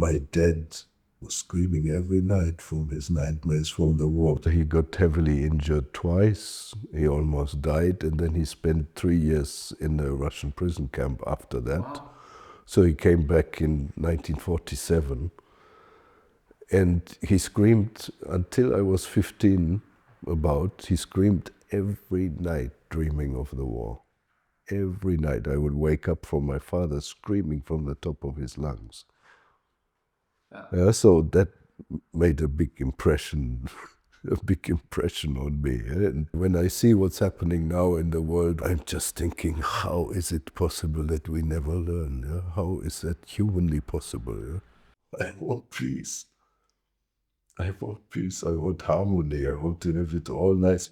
My dad was screaming every night from his nightmares from the war. He got heavily injured twice. He almost died, and then he spent 3 years in a Russian prison camp after that. Wow. So he came back in 1947, and he screamed until I was 15 he screamed every night dreaming of the war. Every night I would wake up from my father screaming from the top of his lungs. Yeah, so that made a big impression, on me. And when I see what's happening now in the world, I'm just thinking, how is it possible that we never learn? Yeah? How is that humanly possible? Yeah? I want peace. I want peace. I want harmony. I want to live it all nice.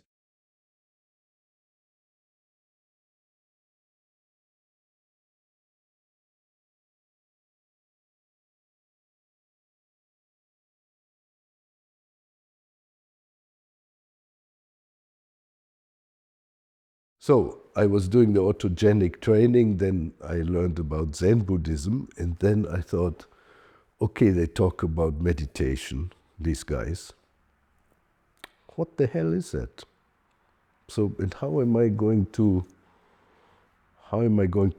So I was doing the autogenic training, then I learned about Zen Buddhism, and then I thought, okay, they talk about meditation, these guys. What the hell is that? So, and how am I going to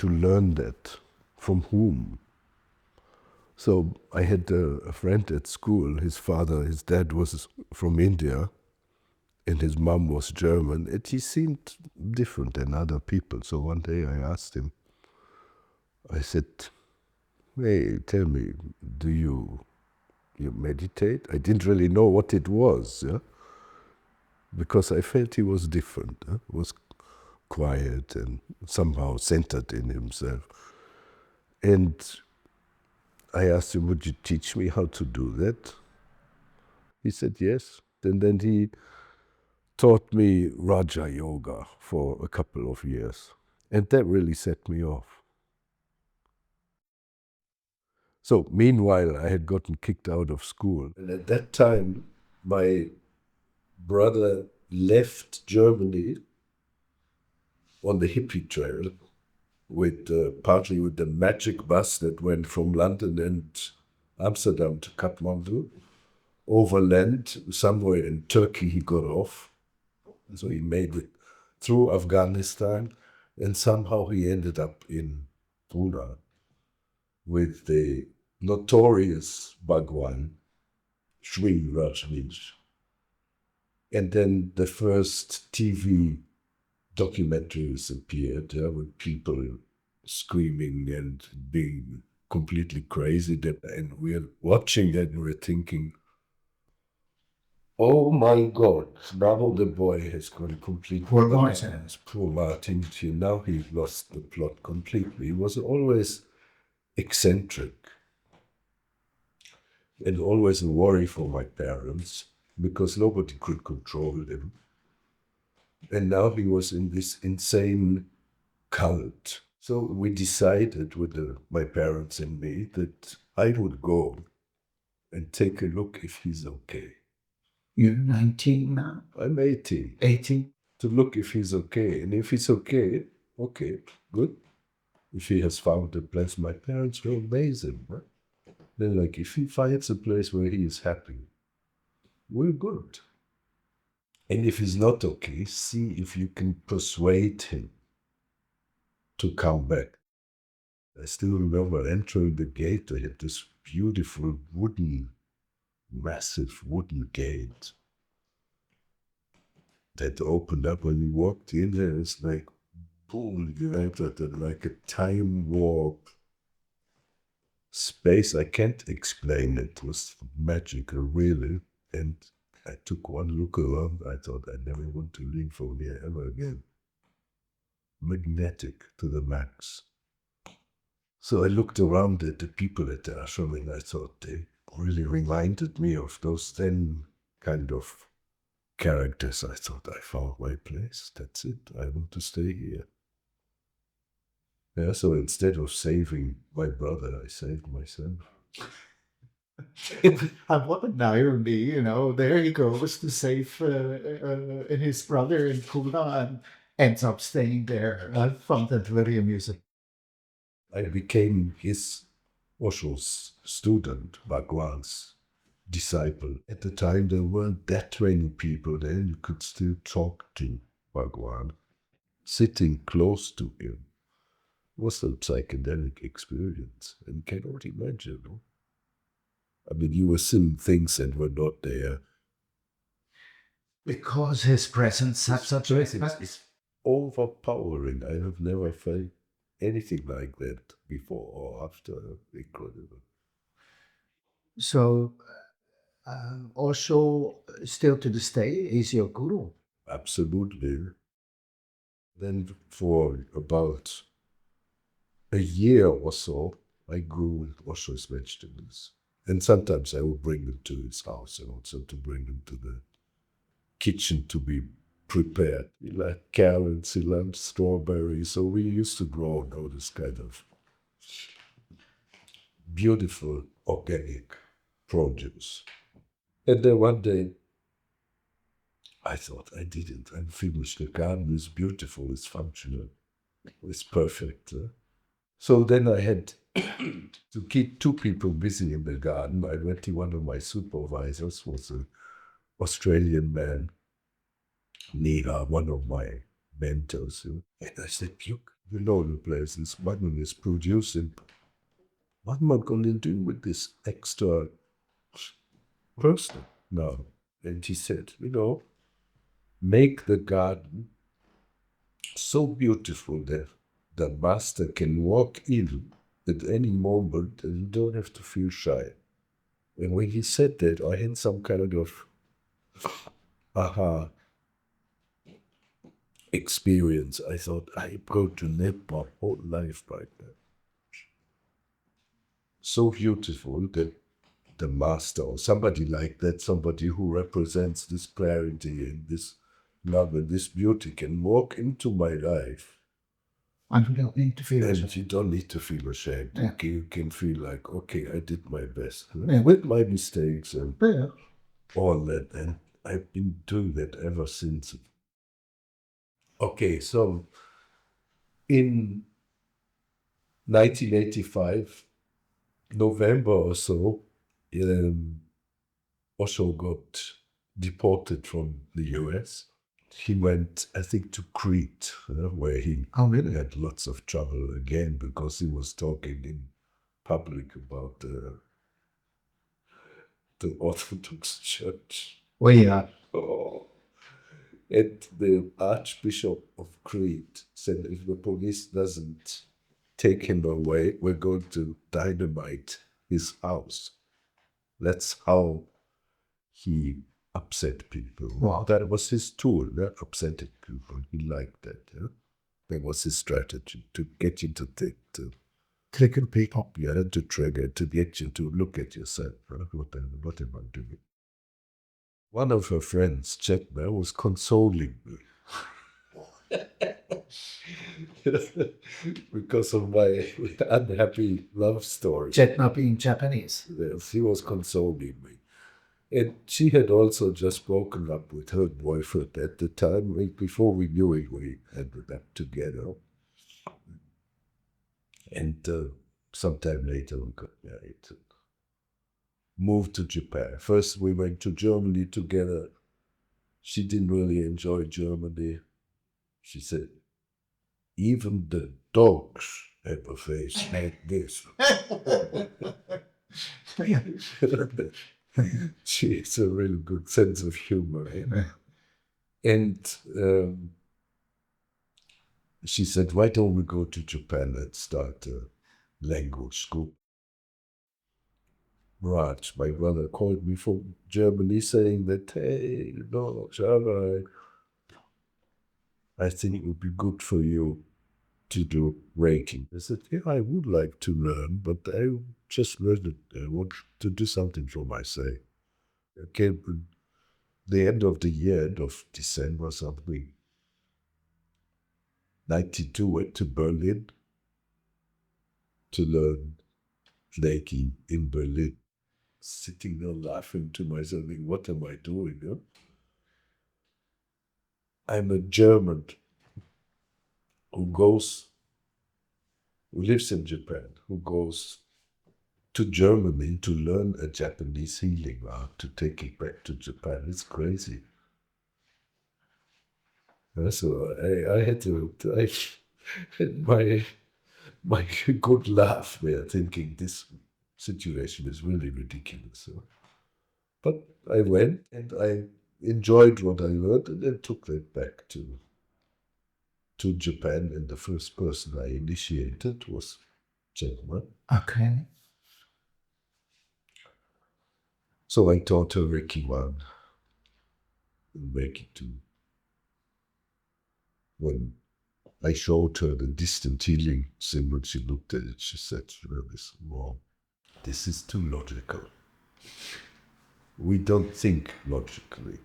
learn that? From whom? So I had a friend at school, his dad was from India, and his mom was German, and he seemed different than other people. So one day I asked him, I said, hey, tell me, do you meditate? I didn't really know what it was, yeah? Because I felt he was different. He was quiet and somehow centered in himself. And I asked him, would you teach me how to do that? He said yes. And then he taught me Raja Yoga for a couple of years. And that really set me off. So meanwhile, I had gotten kicked out of school. And at that time, my brother left Germany on the hippie trail with partly with the magic bus that went from London and Amsterdam to Kathmandu. Overland, somewhere in Turkey he got off. So he made it through Afghanistan, and somehow he ended up in Pune with the notorious Bhagwan, Sri Rajneesh. And then the first TV documentaries appeared with people screaming and being completely crazy. And we're watching that and we're thinking, oh my God, now the boy has gone completely. Poor Martin. Poor Martin. Now he lost the plot completely. He was always eccentric and always a worry for my parents because nobody could control him. And now he was in this insane cult. So we decided with my parents and me that I would go and take a look if he's okay. You're 19 now? I'm 18. 18? To look if he's okay. And if he's okay, good. If he has found a place, my parents will amaze him. Right? Then like, if he finds a place where he is happy, we're good. And if he's not okay, see if you can persuade him to come back. I still remember entering the gate. They had this beautiful massive wooden gate that opened up when you walked in there. It's like, boom, you entered like a time warp space. I can't explain it. It was magical, really. And I took one look around. I thought I never want to leave from here ever again. Magnetic to the max. So I looked around at the people at the ashram and I thought they really reminded me of those then kind of characters. I thought I found my place. That's it. I want to stay here. Yeah, so instead of saving my brother, I saved myself. And what an irony, there he goes to save his brother in Pune and ends up staying there. I found that very amusing. I became his Osho's student, Bhagwan's disciple. At the time, there weren't that many people there. You could still talk to Bhagwan. Sitting close to him was a psychedelic experience. And you cannot imagine, no? I mean, you were seeing things that were not there. Because his presence had such an impact. It's overpowering. I have never felt anything like that before or after. Incredible. So, Osho, still to this day, is your guru. Absolutely. Then for about a year or so, I grew Osho's vegetables. And sometimes I would bring them to his house and also to bring them to the kitchen to be prepared. He liked carrots, he loved strawberries. So we used to grow all this kind of beautiful organic produce. And then one day, I thought I didn't. I'm finished. The garden is beautiful, it's functional, it's perfect. So then I had to keep two people busy in the garden. I went to one of my supervisors, was an Australian man, Neha, one of my mentors. And I said, look, you know the place, this one is producing. What am I going to do with this extra person now? And he said, make the garden so beautiful that the master can walk in at any moment and you don't have to feel shy. And when he said that, I had some kind of aha experience. I thought, I'm going to live my whole life like that. So beautiful that the master or somebody like that, somebody who represents this clarity and this love and this beauty can walk into my life. And you don't need to feel And ashamed. you don't need to feel ashamed. Yeah. You can feel like, okay, I did my best Yeah. with my mistakes and Yeah. all that. And I've been doing that ever since. Okay, so in 1985, November or so, Osho got deported from the US. He went, I think, to Crete, where he really? had lots of trouble again because he was talking in public about the Orthodox Church. Well, yeah. Oh. And the Archbishop of Crete said, if the police doesn't take him away, we're going to dynamite his house. That's how he upset people. Wow. That was his tool, upsetting people. He liked that. Yeah? That was his strategy, to get you to think, to trigger people. You had to trigger, to get you to look at yourself. Right? What am I doing? One of her friends, Chetna, was consoling me. Because of my unhappy love story. Chetna being Japanese. Yes, he was consoling me. And she had also just broken up with her boyfriend at the time. Before we knew it, we ended up together. And sometime later, we got married. Moved to Japan. First, we went to Germany together. She didn't really enjoy Germany. She said, even the dogs have a face like this. She has a really good sense of humor. And she said, why don't we go to Japan and start a language school? Raj, my brother, called me from Germany saying that, hey, Java, I think it would be good for you to do Reiki. I said, yeah, I would like to learn, but I just learned it. I want to do something for myself. Okay, the end of the year, end of December something, 92, went to Berlin to learn Reiki in Berlin. Sitting there laughing to myself, thinking, what am I doing? Huh? I'm a German who lives in Japan, who goes to Germany to learn a Japanese healing art, to take it back to Japan. It's crazy. So I had to, I had my good laugh there, thinking this situation is really ridiculous. So, but I went and I enjoyed what I learned and then took that back to Japan. And the first person I initiated was Japan. Okay. So I taught her Reiki 1 and Reiki 2. When I showed her the distant healing symbol, she looked at it, she said, well, this is wrong. This is too logical. We don't think logically.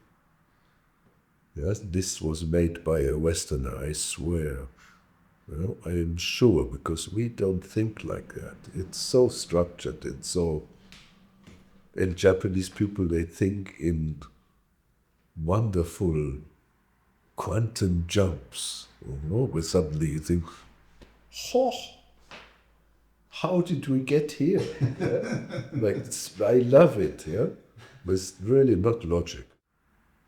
Yes, this was made by a Westerner, I swear. Well, I am sure, because we don't think like that. It's so structured and so... And Japanese people, they think in wonderful quantum jumps. Where suddenly you think, oh, how did we get here? I love it, yeah? But it's really not logic.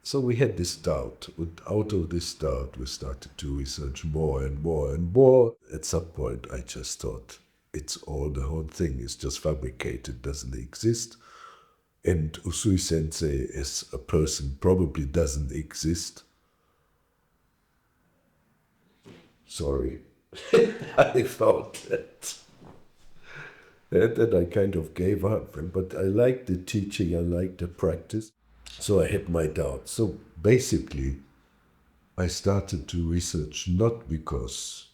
So we had this doubt, and out of this doubt we started to research more and more and more. At some point I just thought, the whole thing is just fabricated, doesn't exist. And Usui Sensei as a person probably doesn't exist. Sorry. I thought that. And then I kind of gave up. But I liked the teaching, I liked the practice. So I had my doubts. So basically, I started to research not because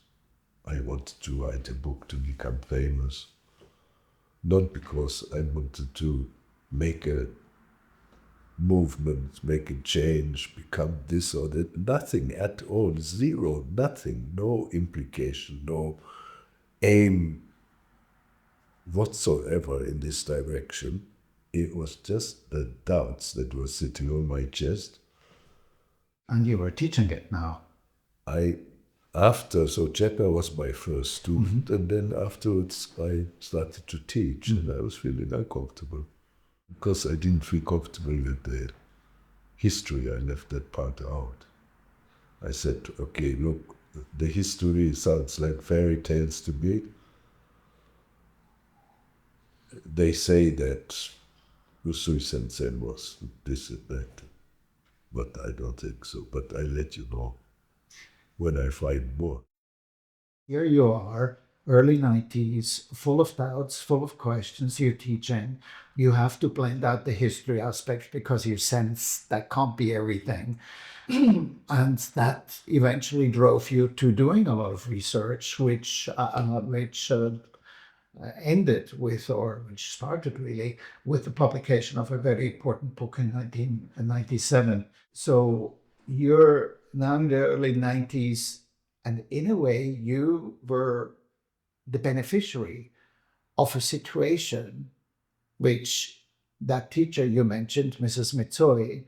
I wanted to write a book to become famous, not because I wanted to make a movement, make a change, become this or that. Nothing at all, zero, nothing, no implication, no aim whatsoever in this direction. It was just the doubts that were sitting on my chest. And you were teaching it now. So Cheka was my first student, and then afterwards I started to teach, and I was feeling uncomfortable. Because I didn't feel comfortable with the history, I left that part out. I said, okay, look, the history sounds like fairy tales to me. They say that Usui Sensei was this and that, but I don't think so. But I'll let you know when I find more. Here you are, early 90s, full of doubts, full of questions. You're teaching. You have to blend out the history aspect because you sense that can't be everything. And that eventually drove you to doing a lot of research, which ended with, or which started really, with the publication of a very important book in 1997. So you're now in the early 90s, and in a way, you were the beneficiary of a situation which that teacher you mentioned, Mrs. Mitsui,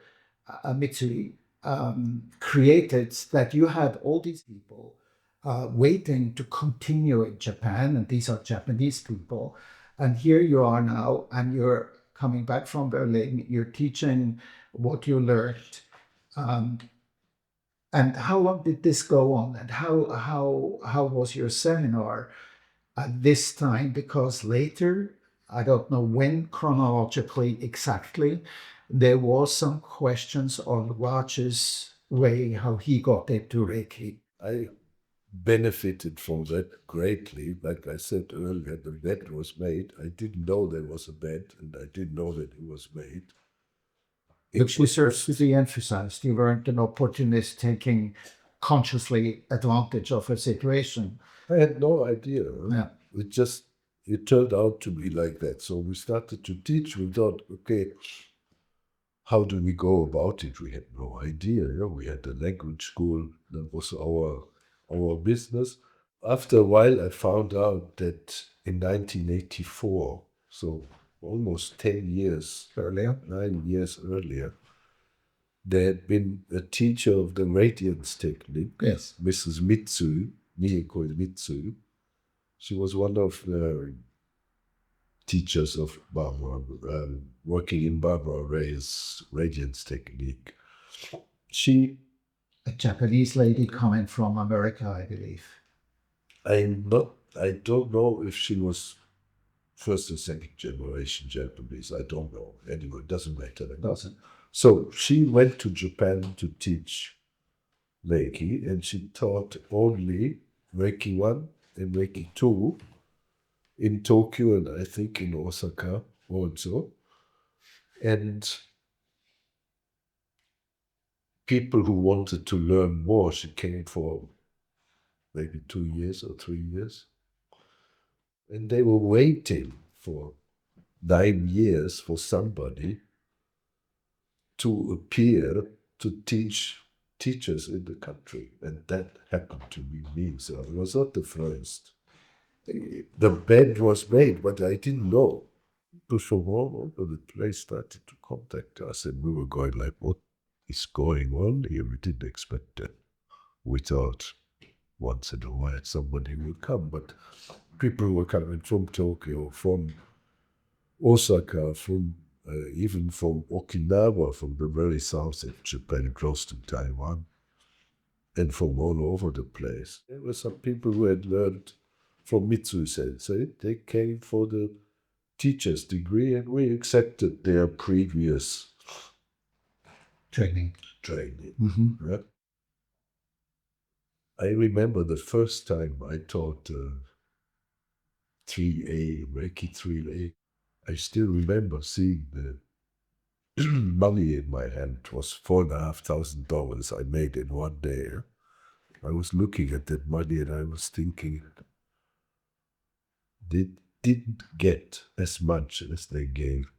created, that you had all these people waiting to continue in Japan, and these are Japanese people. And here you are now, and you're coming back from Berlin, you're teaching what you learned. And how long did this go on? And how was your seminar at this time? Because later, I don't know when chronologically exactly, there was some questions on Raj's way, how he got into Reiki. I benefited from that greatly. Like I said earlier, the bed was made. I didn't know there was a bed, and I didn't know that it was made. Which deserves to be emphasized. You weren't an opportunist taking consciously advantage of a situation. I had no idea. Yeah. It turned out to be like that. So we started to teach. We thought, okay, how do we go about it? We had no idea. We had a language school. That was our business. After a while, I found out that in 1984, so almost 10 years Earlier. 9 years earlier, there had been a teacher of the radiance technique, Yes. Mrs. Mitsui, Mihiko Mitsui. She was one of the teachers of working in Barbara Ray's radiance technique. She, A Japanese lady coming from America, I believe. I don't know if she was first or second generation Japanese. I don't know. Anyway, it doesn't matter. Doesn't. So she went to Japan to teach Reiki, and she taught only Reiki 1 and Reiki 2 in Tokyo, and I think in Osaka also. And people who wanted to learn more, she came for maybe 2 years or 3 years. And they were waiting for 9 years for somebody to appear to teach teachers in the country. And that happened to be me. So I was not the first. The bed was made, but I didn't know. So all over the place started to contact us, and we were going like, what is going on here? We didn't expect it. We thought once in a while somebody will come, but people were coming from Tokyo, from Osaka, from even from Okinawa, from the very south of Japan, close to Taiwan, and from all over the place. There were some people who had learned from Mitsui Sensei. They came for the teacher's degree, and we accepted their previous Training. Mm-hmm. Yeah. I remember the first time I taught 3A, Reiki 3A. I still remember seeing the money in my hand. It was $4,500 I made in one day. I was looking at that money and I was thinking, they didn't get as much as they gave.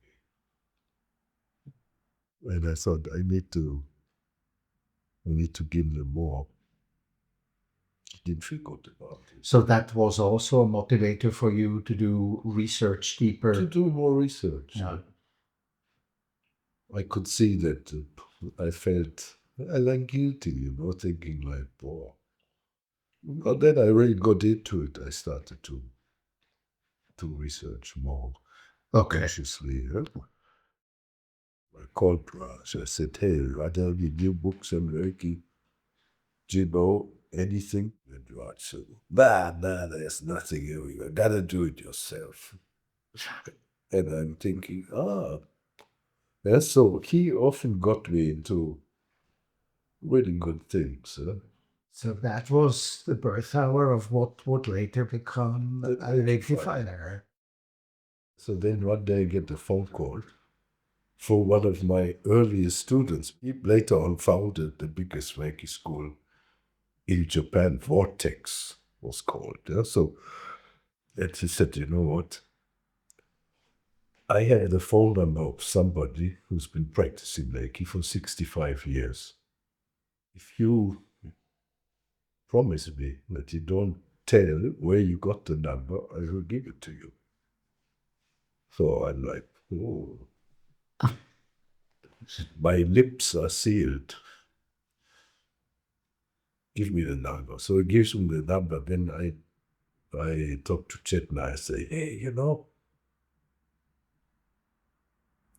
And I thought, I need to give them more. Didn't feel good about it. So that was also a motivator for you to do research deeper. To do more research. Yeah. I could see that I felt like guilty, thinking like, boy. But then I really got into it. I started to research more consciously. Yeah? I called Raj. I said, hey, are there any new books on Reiki? Do you know anything? And Raj said, nah, there's nothing here. You gotta do it yourself. And I'm thinking, yeah, so he often got me into really good things. So that was the birth hour of what would later become The a Reiki Fire. So then one day I get a phone call for one of my earliest students. He later on founded the biggest Reiki school in Japan, Vortex was called. Yeah? So, and he said, you know what? I had a phone number of somebody who's been practicing Reiki for 65 years. If you promise me that you don't tell where you got the number, I will give it to you. So I'm like, oh. My lips are sealed. Give me the number. So he gives me the number. Then I talk to Chetna. I say, hey,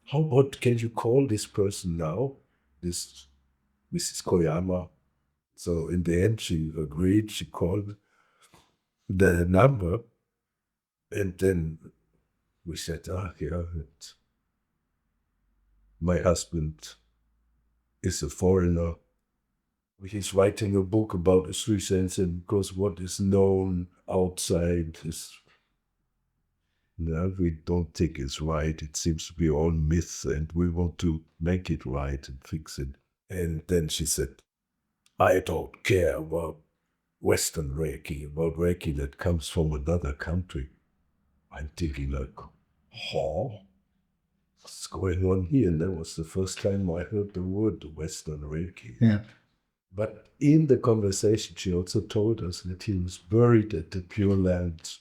how about can you call this person now? This Mrs. Koyama. So in the end, she agreed. She called the number. And then we said, yeah, my husband is a foreigner. He's writing a book about Usui Sensei because what is known outside is, we don't think it's right. It seems to be all myth, and we want to make it right and fix it. And then she said, I don't care about Western Reiki, about Reiki that comes from another country. I'm thinking like, what's going on here? And that was the first time I heard the word Western Reiki. Yeah. But in the conversation, she also told us that he was buried at the Pure Land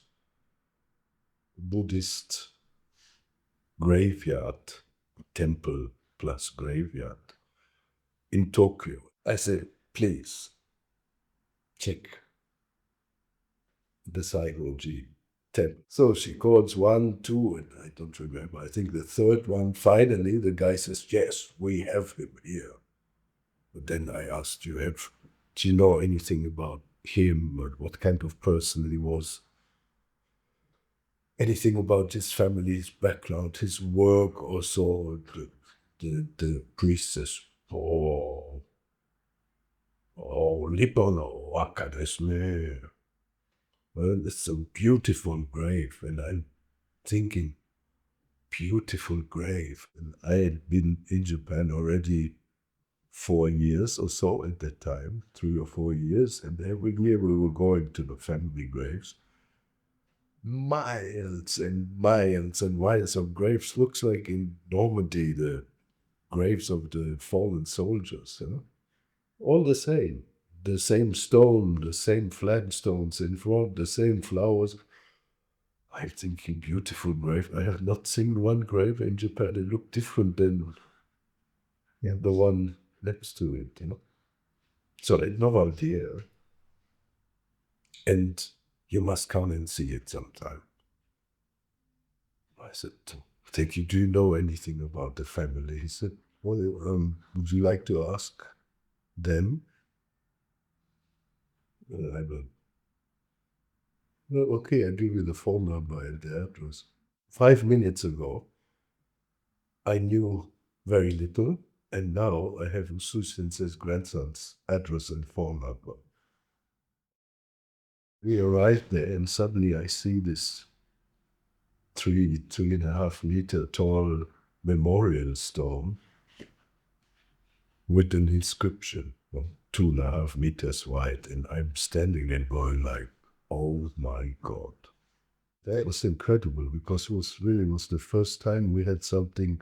Buddhist graveyard, temple plus graveyard in Tokyo. I said, please check the psychology temple. So she calls 1, 2, and I don't remember. I think the third one, finally, the guy says, yes, we have him here. But then I asked, do you know anything about him or what kind of person he was? Anything about his family's background, his work or so? The priest says, Lipono, waka desu ne. Well, it's a beautiful grave, and I'm thinking, beautiful grave. And I had been in Japan already 4 years or so at that time, 3 or 4 years, and every year we were going to the family graves. Miles and miles and miles of graves. Looks like in Normandy, the graves of the fallen soldiers, you know? All the same stone, the same flagstones in front, the same flowers. I'm thinking, beautiful grave. I have not seen one grave in Japan that looked different than the one next to it, you know. So I had no idea. And you must come and see it sometime. I said, thank you. Do you know anything about the family? He said, well, would you like to ask them? I will. Well, okay, I'll give you the phone number and the address. 5 minutes ago, I knew very little, and now I have Usui Sensei's grandson's address and phone number. We arrived there, and suddenly I see this 3.5 meter tall memorial stone with an inscription, 2.5 meters wide, and I'm standing there going like, oh my God. That was incredible because it was the first time we had something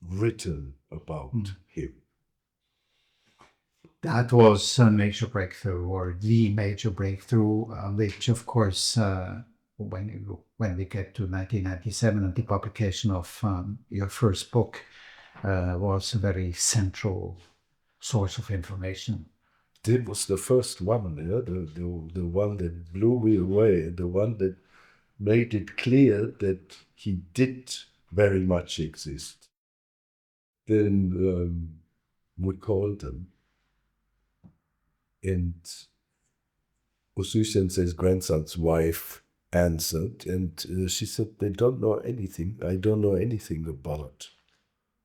written about him. That was a major breakthrough, or the major breakthrough, which, of course, when we get to 1997 and the publication of your first book, was a very central source of information. That was the first one, yeah? The one that blew me away, the one that made it clear that he did very much exist. Then we called him, and Usui Sensei's grandson's wife answered, and she said, they don't know anything. I don't know anything about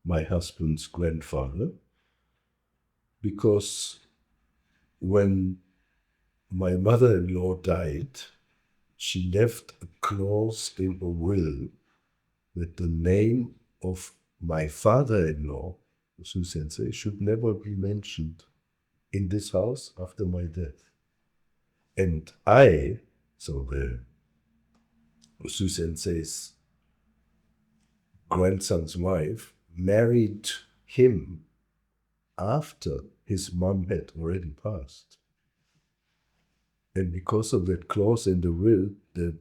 my husband's grandfather, because when my mother-in-law died, she left a clause in a will that the name of my father-in-law, Usui Sensei, should never be mentioned in this house after my death. And I, so the Usui Sensei's grandson's wife, married him after his mom had already passed. And because of that clause in the will, the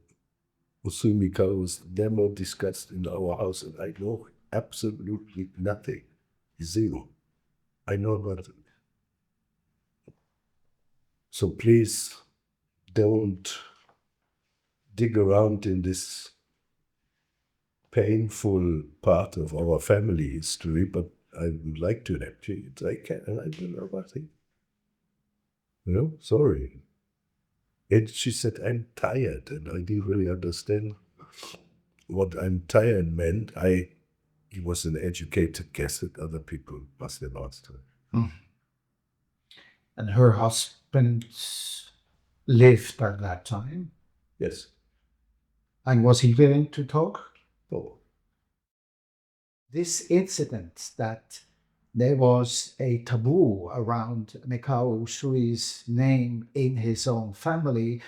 Usui Mikao was never discussed in our house, and I know absolutely nothing. Zero. I know nothing. So please don't dig around in this painful part of our family history, but I would like to help you. I can, and I don't know nothing. You know, sorry. And she said, I'm tired, and I didn't really understand what I'm tired meant. He was an educated guess that other people must have asked her. And her husband lived at that time? Yes. And was he willing to talk? Oh. This incident, that there was a taboo around Mikao Usui's name in his own family,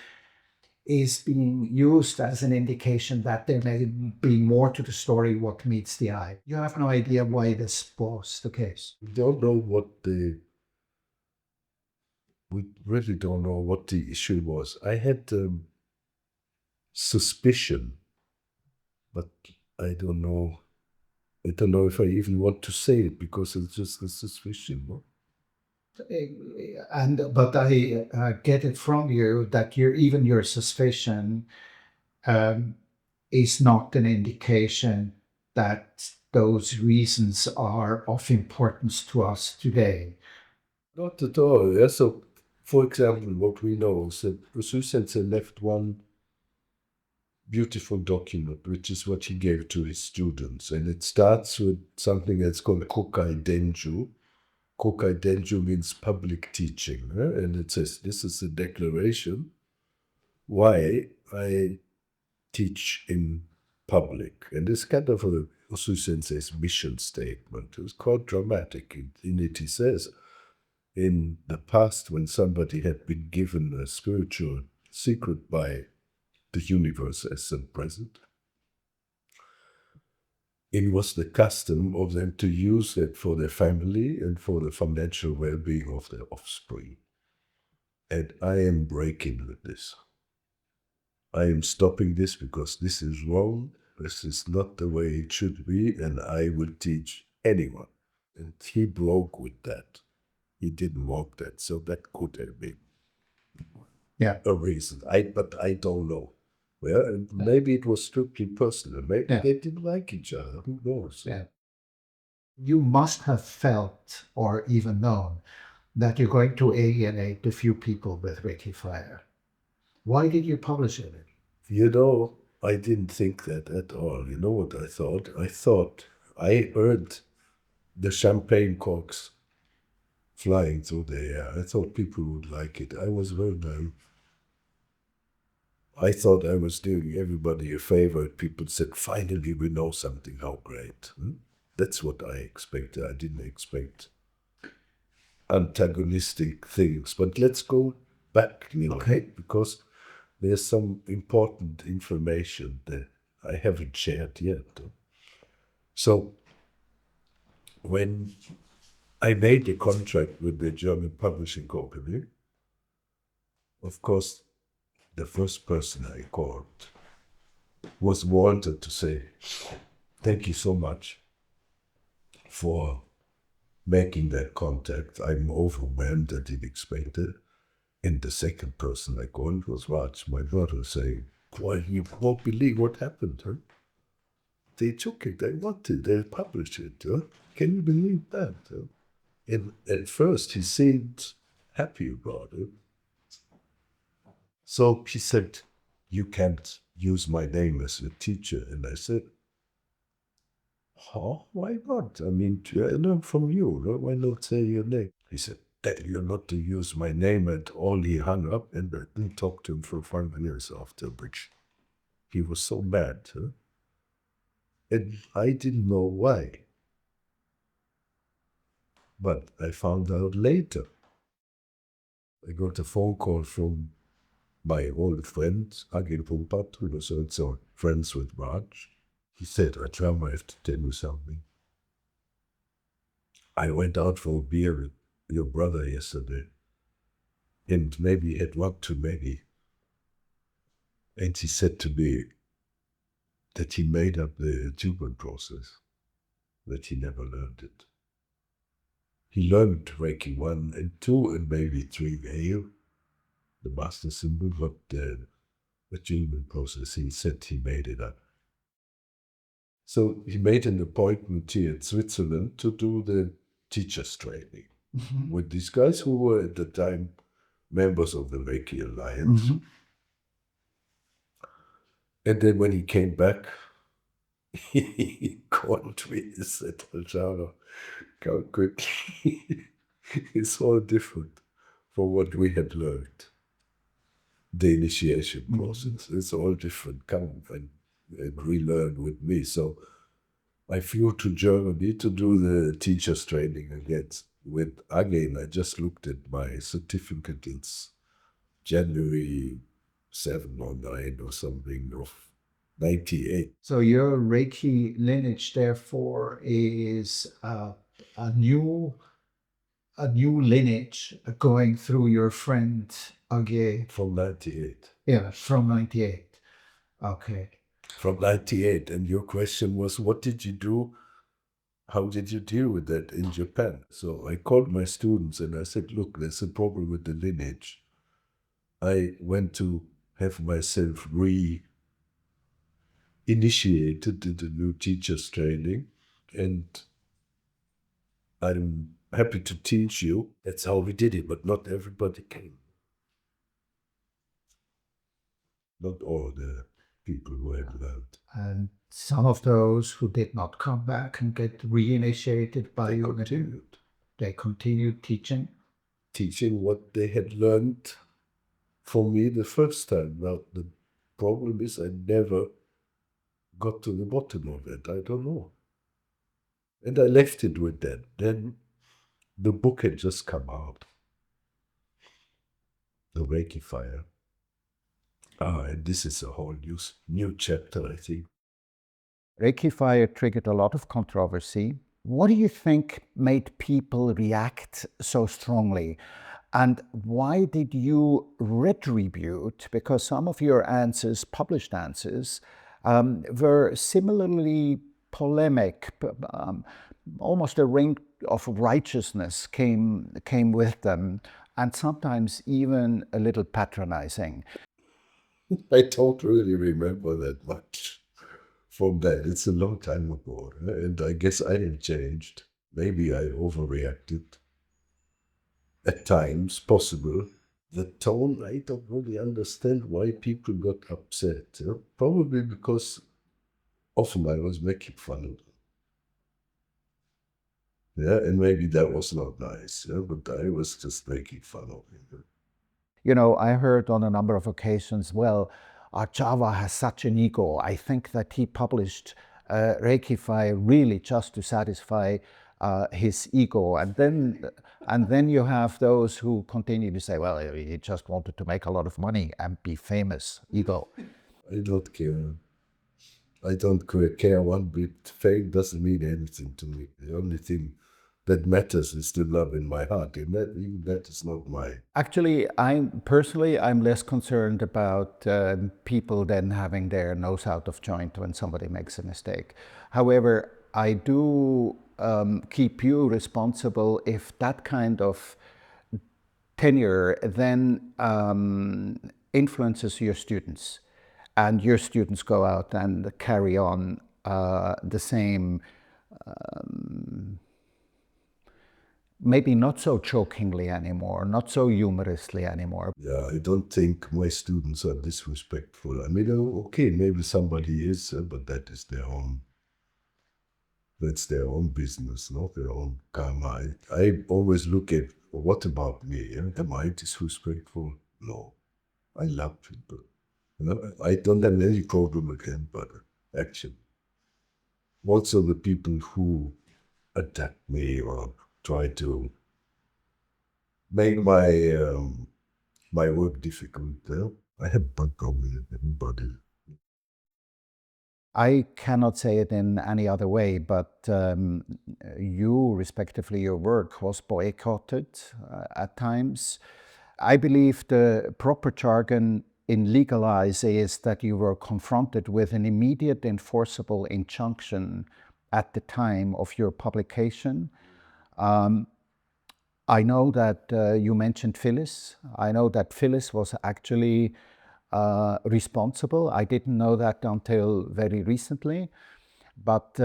is being used as an indication that there may be more to the story what meets the eye. You have no idea why this was the case. We don't know we really don't know what the issue was. I had suspicion, but I don't know. I don't know if I even want to say it because it's just a suspicion. No? But I get it from you that your suspicion is not an indication that those reasons are of importance to us today. Not at all. Yeah? So, for example, what we know is that Usui Sensei left one beautiful document, which is what he gave to his students. And it starts with something that's called Kokai Denju. Kokai Denju means public teaching. And it says, this is a declaration why I teach in public. And it's kind of a Usui Sensei's mission statement. It was quite dramatic. In it, he says, in the past, when somebody had been given a spiritual secret by the universe as the present, it was the custom of them to use it for their family and for the financial well-being of their offspring. And I am breaking with this. I am stopping this because this is wrong. This is not the way it should be, and I will teach anyone. And he broke with that. He didn't walk that, so that could have been a reason. But I don't know. Well, and maybe it was strictly personal. Maybe they didn't like each other. Who knows? Yeah. You must have felt or even known that you're going to alienate a few people with Reiki Fire. Why did you publish it? You know, I didn't think that at all. You know what I thought? I thought I heard the champagne corks flying through the air. I thought people would like it. I was very naive. I thought I was doing everybody a favor. People said, finally we know something. How great. That's what I expected. I didn't expect antagonistic things. But let's go back, because there's some important information that I haven't shared yet. So when I made a contract with the German publishing company, of course, the first person I called was Walter to say, thank you so much for making that contact. I'm overwhelmed. I didn't expect it. And the second person I called was Raj, my brother, saying, boy, you won't believe what happened. Huh? They took it, they wanted, they published it. Huh? Can you believe that? Huh? And at first he seemed happy about it. So he said, you can't use my name as a teacher. And I said, huh? Why not? I mean, I learned from you. No? Why not say your name? He said, that you're not to use my name at all. He hung up, and I didn't talk to him for 5 years after, which he was so mad. Huh? And I didn't know why. But I found out later. I got a phone call from my old friend, Agil Pumpat, who was also friends with Raj. He said, Arjava, I have to tell you something. I went out for a beer with your brother yesterday, and maybe he had one too many. And he said to me that he made up the achievement process, that he never learned it. He learned Reiki 1 and 2 and maybe 3A, the master symbol, but the achievement process, he said he made it up. So he made an appointment here in Switzerland to do the teacher's training with these guys who were at the time members of the Reiki Alliance. And then when he came back, he called me and said, Arjava, come quickly. It's all different from what we had learned. The initiation process, it's all different. Come and relearn with me. So I flew to Germany to do the teacher's training again. Again, I just looked at my certificate. It's January 7 or 9 or something of 98. So your Reiki lineage, therefore, is a new lineage going through your friend Age. From 98. Yeah, from 98. Okay. From 98. And your question was, what did you do? How did you deal with that in Japan? So I called my students and I said, look, there's a problem with the lineage. I went to have myself initiated in the new teacher's training, and I'm happy to teach you. That's how we did it, but not everybody came. Not all the people who had learned. And some of those who did not come back and get reinitiated by They you, continued. they continued teaching. Teaching what they had learned for me the first time. Now, the problem is I never got to the bottom of it. I don't know. And I left it with that. Then the book had just come out, the Reiki Fire. And this is a whole new chapter, I think. Reiki Fire triggered a lot of controversy. What do you think made people react so strongly? And why did you retribute? Because some of your answers, published answers, were similarly polemic. Almost a ring of righteousness came with them, and sometimes even a little patronizing. I don't really remember that much from that. It's a long time ago, and I guess I have changed. Maybe I overreacted. At times, possible. The tone, I don't really understand why people got upset. Probably because often I was making fun of them. Yeah, and maybe that was not nice, but I was just making fun of him. You know, I heard on a number of occasions, well, Arjava has such an ego. I think that he published Reiki Fire really just to satisfy his ego. And then you have those who continue to say, well, he just wanted to make a lot of money and be famous. Ego. I don't care. I don't care one bit. Fame doesn't mean anything to me. The only thing that matters is the love in my heart, and that is not my. Actually, I'm less concerned about people then having their nose out of joint when somebody makes a mistake. However, I do keep you responsible if that kind of tenure then influences your students, and your students go out and carry on the same. Maybe not so chokingly anymore, not so humorously anymore. Yeah, I don't think my students are disrespectful. I mean, okay, maybe somebody is, but that is their own. That's their own business, not their own karma. I always look at what about me? Am I disrespectful? No, I love people. I don't have any problem again, but action. Also, the people who attack me or try to make my work difficult. I have no problem with anybody. I cannot say it in any other way, but you, respectively, your work was boycotted at times. I believe the proper jargon in legalize is that you were confronted with an immediate enforceable injunction at the time of your publication. I know that you mentioned Phyllis. I know that Phyllis was actually responsible. I didn't know that until very recently, but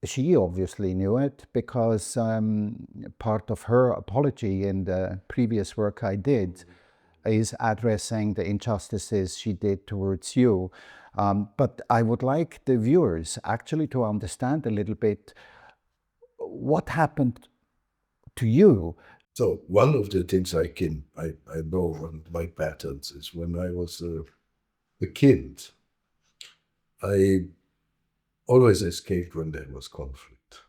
she obviously knew it because part of her apology in the previous work I did is addressing the injustices she did towards you. But I would like the viewers actually to understand a little bit what happened to you. So one of the things I know on my patterns is when I was a kid, I always escaped when there was conflict.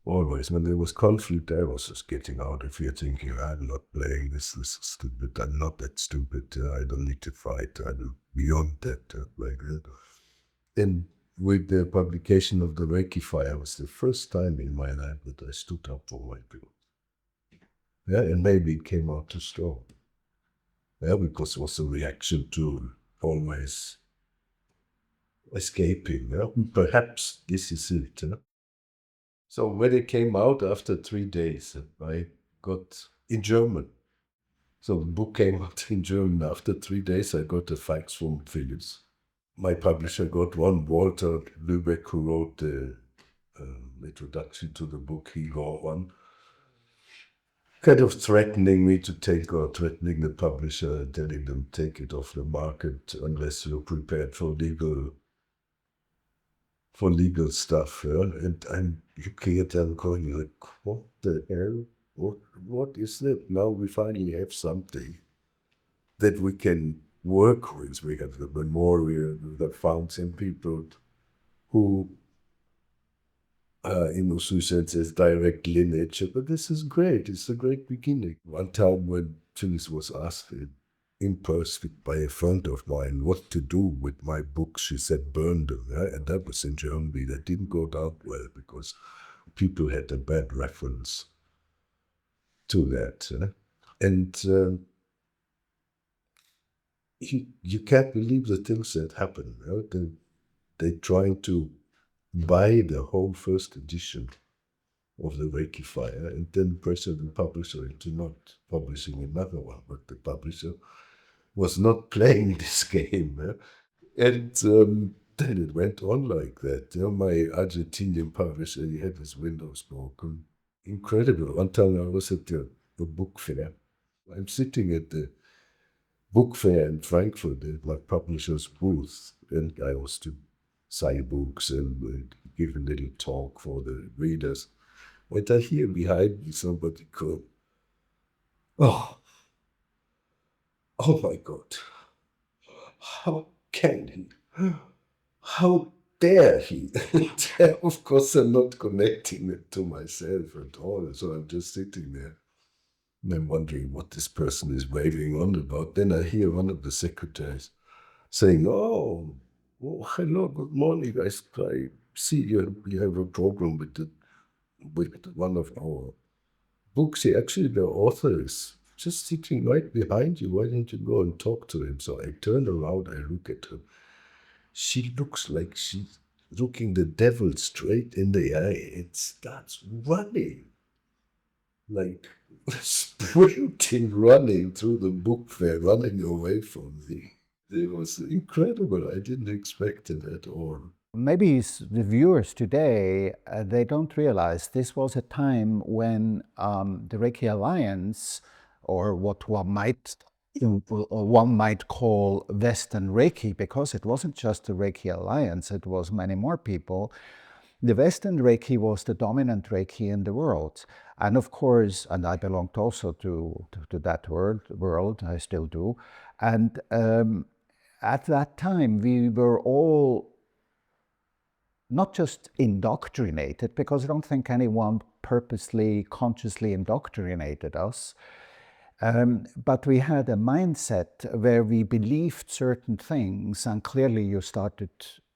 Always. When there was conflict, I was just getting out of here thinking, I'm not playing this is stupid. I'm not that stupid. I don't need to fight. I'm beyond that. Like that. And with the publication of the Reiki Fire, was the first time in my life that I stood up for my people. Yeah, and maybe it came out too strong. Yeah, because it was a reaction to always escaping. Yeah? Perhaps this is it. Yeah? So when it came out after 3 days, I got in German. So the book came out in German. After 3 days, I got a fax from Phyllis. My publisher got one, Walter Lübeck, who wrote the introduction to the book. He got one, kind of threatening me to take, or threatening the publisher, telling them take it off the market unless you're prepared for legal stuff. Yeah? And I'm looking at them going like, what the hell? What is that? Now we finally have something that we can work with. We have the memorial, the fountain people who, in Usui sense, is direct lineage. But this is great. It's a great beginning. One time when Phyllis was asked in person by a friend of mine what to do with my books, she said, burn them. Yeah? And that was in Germany. That didn't go down well because people had a bad reference to that. And you can't believe the things that happen. They're trying to buy the whole first edition of the Reiki Fire and then pressure the publisher into not publishing another one. But the publisher was not playing this game. And then it went on like that. My Argentinian publisher, he had his windows broken. Incredible. One time I was at the book fair. I'm sitting at the book fair in Frankfurt at my publisher's booth, and I was to sign books and give a little talk for the readers. When I hear behind me somebody go, oh, oh my God, how can he? How dare he? Of course, I'm not connecting it to myself at all, so I'm just sitting there. And I'm wondering what this person is raving on about. Then I hear one of the secretaries saying, oh, hello, good morning. I see you have a program with one of our books here. Actually, the author is just sitting right behind you. Why don't you go and talk to him? So I turn around, I look at her. She looks like she's looking the devil straight in the eye and starts running. Like sprinting, running through the book fair, running away from me. It was incredible. I didn't expect it at all. Maybe the viewers today, they don't realize this was a time when the Reiki Alliance, or what one might call Western Reiki, because it wasn't just the Reiki Alliance, it was many more people. The Western Reiki was the dominant Reiki in the world. And of course, and I belonged also to that world, I still do. And at that time, we were all not just indoctrinated, because I don't think anyone purposely, consciously indoctrinated us, but we had a mindset where we believed certain things, and clearly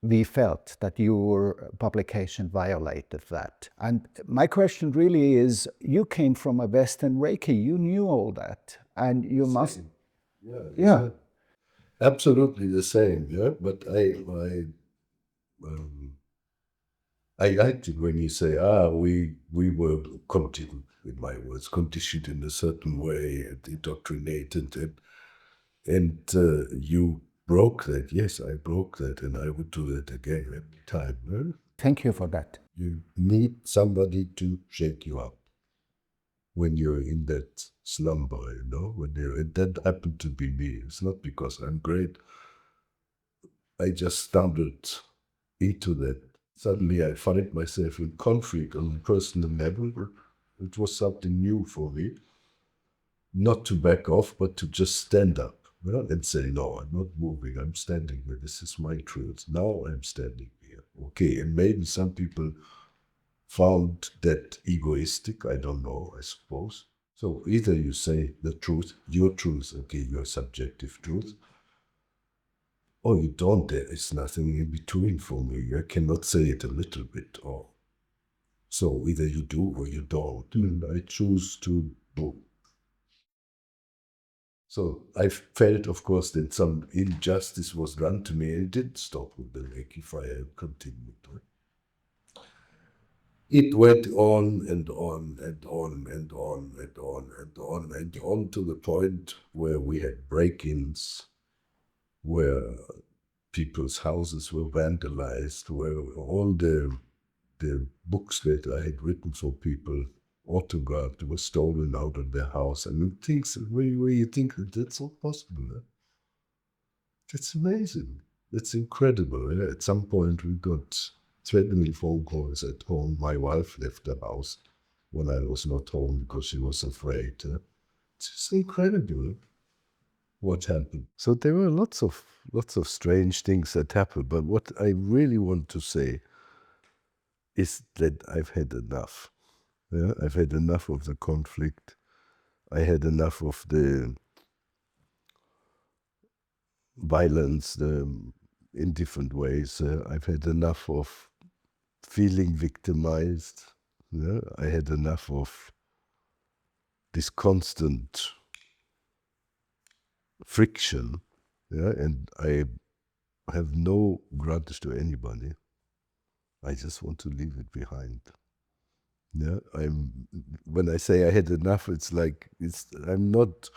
we felt that your publication violated that. And my question really is, you came from a Western Reiki, you knew all that, and you must... Yeah. Absolutely the same, yeah. But I liked it when you say, we were conditioned, in my words, conditioned in a certain way and indoctrinated, and you broke that. Yes, I broke that, and I would do that again every time. Huh? Thank you for that. You need somebody to shake you up when you're in that slumber, and that happened to be me. It's not because I'm great. I just stumbled into that. Suddenly I find myself in conflict on a personal level. It was something new for me. Not to back off, but to just stand up, and say, no, I'm not moving, I'm standing here. This is my truth. Now I'm standing here. Okay, and maybe some people found that egoistic, I don't know, I suppose. So either you say the truth, your truth, okay, your subjective truth, or you don't. There is nothing in between for me. I cannot say it a little bit, or so either you do or you don't, and I choose to do. So I felt, of course, that some injustice was done to me, and it didn't stop with the Reiki Fire. It continued. it went on and on and on and on and on and on and on to the point where we had break-ins, where people's houses were vandalized, where all the books that I had written for people, autographed, were stolen out of their house. And things where you think that that's all possible. Huh? That's amazing. That's incredible. Yeah? At some point we got threatening phone calls at home. My wife left the house when I was not home because she was afraid. It's just incredible what happened. So there were lots of strange things that happened. But what I really want to say is that I've had enough. Yeah? I've had enough of the conflict. I had enough of the violence in different ways. I've had enough of feeling victimized. Yeah? I had enough of this constant friction. Yeah? And I have no grudge to anybody. I just want to leave it behind. Yeah, when I say I had enough, it's like I'm not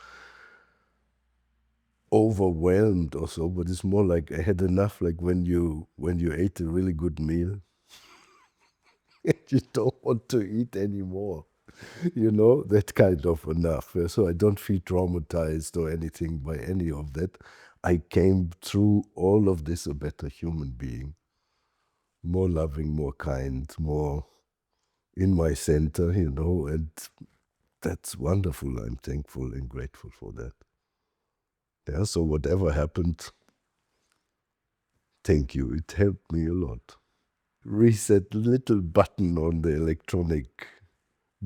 overwhelmed or so, but it's more like I had enough, like when you ate a really good meal and you don't want to eat anymore. You know, that kind of enough. So I don't feel traumatized or anything by any of that. I came through all of this a better human being, more loving, more kind, more in my center, you know, and that's wonderful. I'm thankful and grateful for that. Yeah, so whatever happened, thank you. It helped me a lot. Reset little button on the electronic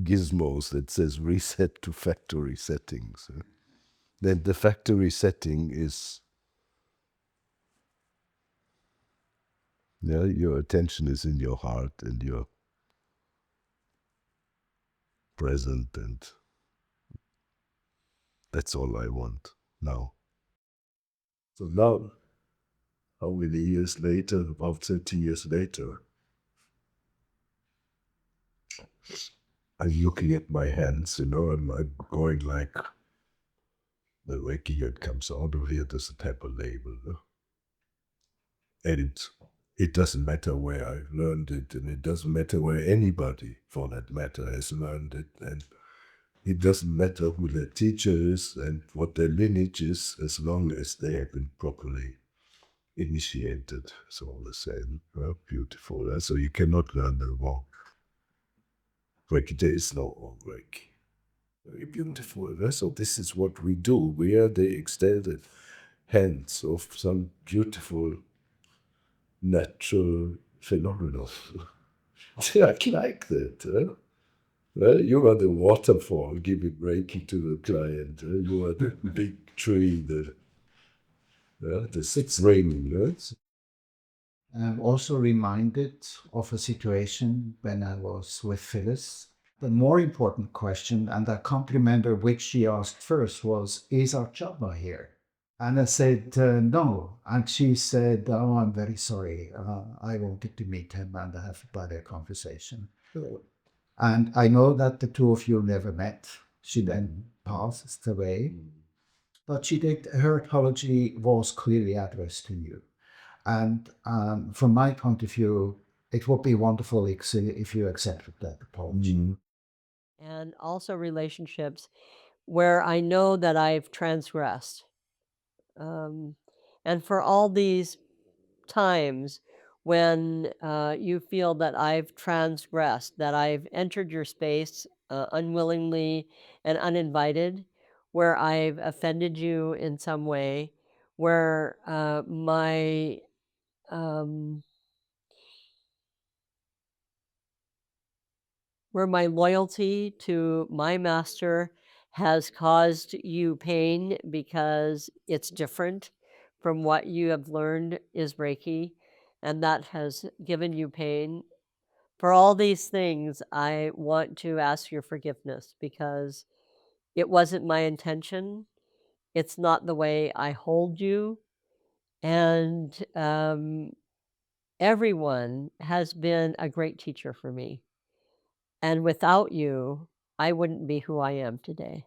gizmos that says reset to factory settings. Then the factory setting is, yeah, your attention is in your heart and you're present, and that's all I want now. So now, how many years later, about 30 years later, I'm looking at my hands, you know, and I'm going like, the Reiki that comes out of here doesn't have a label. No? And it doesn't matter where I learned it, and it doesn't matter where anybody, for that matter, has learned it. And it doesn't matter who their teacher is and what their lineage is, as long as they have been properly initiated. It's all the same. Well, beautiful. So you cannot learn the wrong Reiki. There is no wrong Reiki. Very beautiful. So this is what we do. We are the extended hands of some beautiful natural phenomena. I like that. Huh? Well, you are the waterfall giving Reiki to the client. You are the big tree, the sixth ring. Right? I'm also reminded of a situation when I was with Phyllis. The more important question, and I compliment her, which she asked first, was, is Arjava here? And I said, no. And she said, oh, I'm very sorry. I wanted to meet him and have a better conversation. And I know that the two of you never met. She then passed away. But she did, her apology was clearly addressed to you. And from my point of view, it would be wonderful if you accepted that apology. And also relationships where I know that I've transgressed. And for all these times when you feel that I've transgressed, that I've entered your space unwillingly and uninvited, where I've offended you in some way, where where my loyalty to my master has caused you pain because it's different from what you have learned is Reiki, and that has given you pain. For all these things, I want to ask your forgiveness because it wasn't my intention. It's not the way I hold you. And everyone has been a great teacher for me. And without you, I wouldn't be who I am today.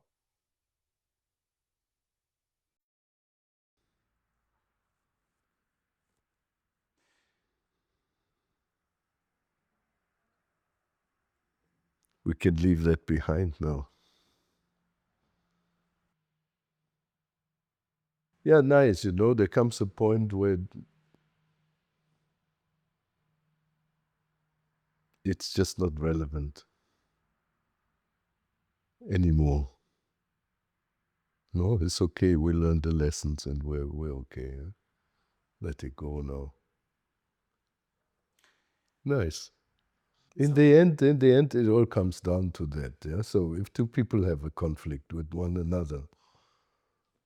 We can leave that behind now. Yeah, nice. There comes a point where it's just not relevant anymore. No, it's okay. We learned the lessons and we're okay. Huh? Let it go now. Nice. In the end, it all comes down to that. Yeah. So if two people have a conflict with one another,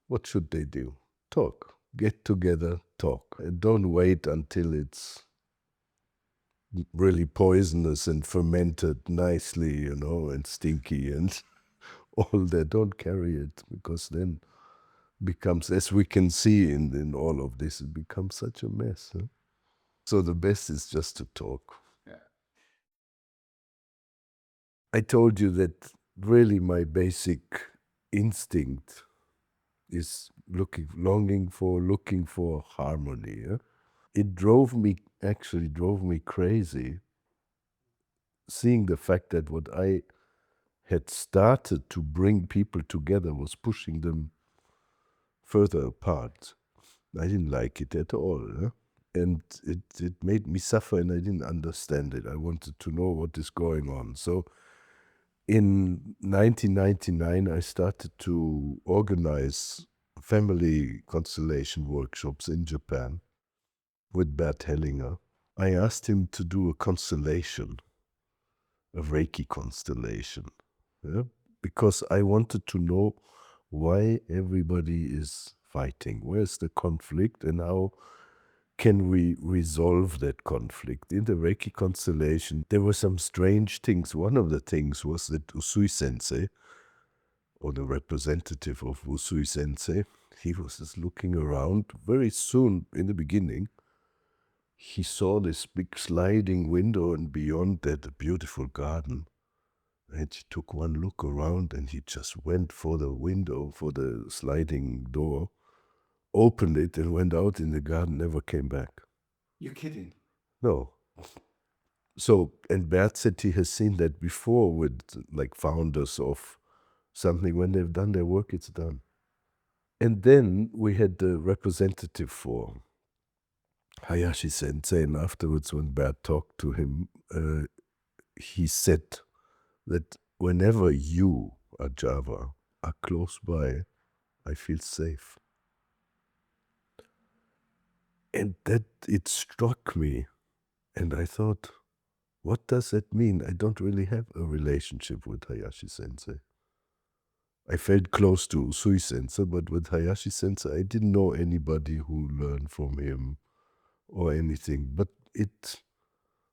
what should they do? Talk. Get together, talk. And don't wait until it's really poisonous and fermented nicely, and stinky and all that. Don't carry it, because then becomes, as we can see in all of this, it becomes such a mess. Huh? So the best is just to talk. Yeah. I told you that really my basic instinct is looking for harmony. Yeah? It actually drove me crazy, seeing the fact that what I had started to bring people together was pushing them further apart. I didn't like it at all. Huh? And it made me suffer, and I didn't understand it. I wanted to know what is going on. So in 1999, I started to organize family constellation workshops in Japan with Bert Hellinger. I asked him to do a constellation, a Reiki constellation, yeah? Because I wanted to know why everybody is fighting. Where's the conflict, and how can we resolve that conflict? In the Reiki constellation, there were some strange things. One of the things was that Usui sensei, or the representative of Usui sensei, he was just looking around. Very soon in the beginning, he saw this big sliding window, and beyond that a beautiful garden. And he took one look around, and he just went for the window, for the sliding door, opened it, and went out in the garden, never came back. You're kidding. No. So, and Bert said he has seen that before with like founders of something. When they've done their work, it's done. And then we had the representative for Hayashi sensei, and afterwards when Bert talked to him, he said that whenever you, Arjava, are close by, I feel safe. And that it struck me, and I thought, what does that mean? I don't really have a relationship with Hayashi sensei. I felt close to Usui sensei, but with Hayashi sensei, I didn't know anybody who learned from him or anything. But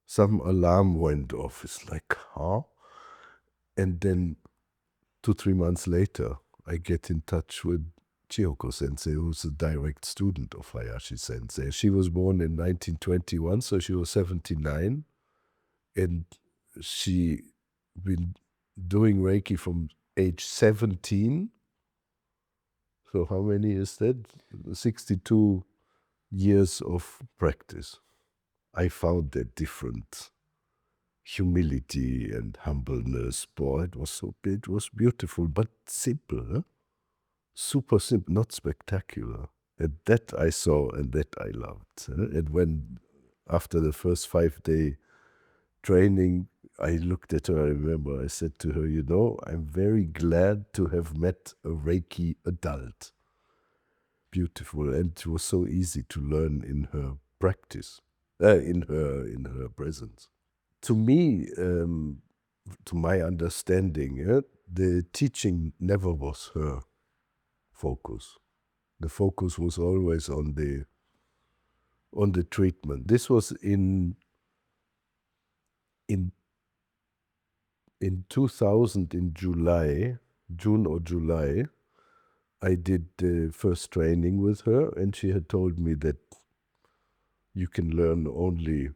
some alarm went off. It's like, huh? And then 2-3 months later, I get in touch with Chiyoko sensei, who's a direct student of Hayashi sensei. She was born in 1921, so she was 79. And she been doing Reiki from age 17. So how many is that? 62 years of practice. I found that different. Humility and humbleness. Boy, it was beautiful, but simple. Huh? Super simple, not spectacular. And that I saw, and that I loved. Huh? And when, after the first 5-day training, I looked at her, I remember, I said to her, I'm very glad to have met a Reiki adult. Beautiful, and it was so easy to learn in her practice, in her presence. To me, to my understanding, the teaching never was her focus. The focus was always on the treatment. This was in 2000, in June or July. I did the first training with her, and she had told me that you can learn only